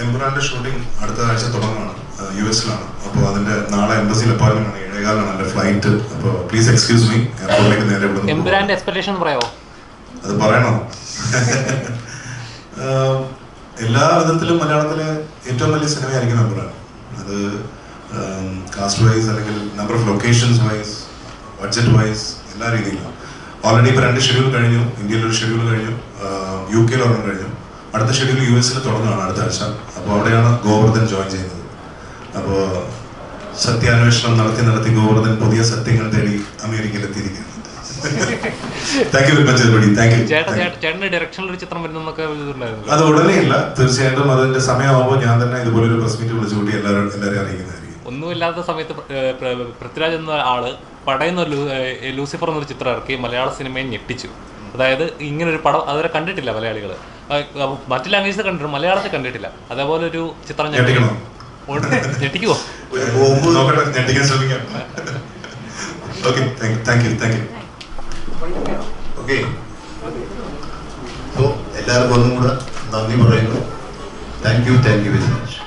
എംപുരാന്റെ shooting അടുത്ത ആഴ്ച തുടങ്ങുകയാണ്, US-ലാണ്. അപ്പോൾ അതിന്റെ നാളെ എംബസിയിൽ അപ്പോയിന്റ്മെന്റ് ആണ്, 7:15 എൻ്റെ ഫ്ലൈറ്റ്. അപ്പോൾ പ്ലീസ് എക്സ്ക്യൂസ് മീ, എയർപോർട്ടിലേക്ക് നേരെ എംപുരാന്റെ എക്സ്പെക്ടേഷൻ പറയാമോ? അത് പറയണോ? എല്ലാ വിധത്തിലും മലയാളത്തിലെ ഏറ്റവും വലിയ സിനിമയായിരിക്കും എംപുരാൻ. അത് കാസ്റ്റ് വൈസ് അല്ലെങ്കിൽ number of locations wise, budget wise, എല്ലാ രീതിയിലും. ഓൾറെഡി ഇപ്പോൾ 2 ഷെഡ്യൂൾ കഴിഞ്ഞു. ഇന്ത്യയിൽ ഒരു ഷെഡ്യൂൾ കഴിഞ്ഞു, UK ഒരെണ്ണം കഴിഞ്ഞു. അടുത്ത ഷെഡ്യൂൾ US-ൽ തുടങ്ങുകയാണ് അടുത്ത ആഴ്ച. അപ്പോൾ അവിടെയാണ് ഗോവർദ്ധൻ ജോയിൻ ചെയ്യുന്നത്. അപ്പോൾ സത്യാന്വേഷണം നടത്തി ഗോവർദ്ധൻ പുതിയ സത്യങ്ങൾ തേടി അമേരിക്കയിൽ എത്തിയിരിക്കുന്നു. Thank you very much everybody. Thank you. ചേട്ടന്റെ ഡയറക്ഷനിൽ ഒരു ചിത്രം വരുന്നൊക്കെ അത് ഉടനെ ഇല്ല, തീർച്ചയായിട്ടും അതിന്റെ സമയമാകുമ്പോൾ ഞാൻ തന്നെ ഇതുപോലൊരു പ്രസ് മീറ്റ് വിളിച്ചുകൂട്ടി എല്ലാവരെയും അറിയിക്കുന്നതായിരിക്കും. ഒന്നുമില്ലാത്ത സമയത്ത് പൃഥ്വിരാജ് എന്ന ആള് പടയുന്ന ലൂസിഫർ എന്നൊരു ചിത്രം ഇറക്കി മലയാള സിനിമയെ ഞെട്ടിച്ചു. അതായത് ഇങ്ങനൊരു പടം അതുവരെ കണ്ടിട്ടില്ല മലയാളികൾ. മറ്റു ലാംഗ്വേജ് കണ്ടിട്ടുണ്ട്, മലയാളത്തിൽ കണ്ടിട്ടില്ല. അതേപോലെ ഒരു ചിത്രം ഞെട്ടിക്കുവോ? ഞെട്ടിക്കാൻ ശ്രമിക്കാം. Okay, thank you. Okay, so എല്ലാവർക്കും ഒന്നും കൂടെ നന്ദി പറയുന്നു. Thank you very much.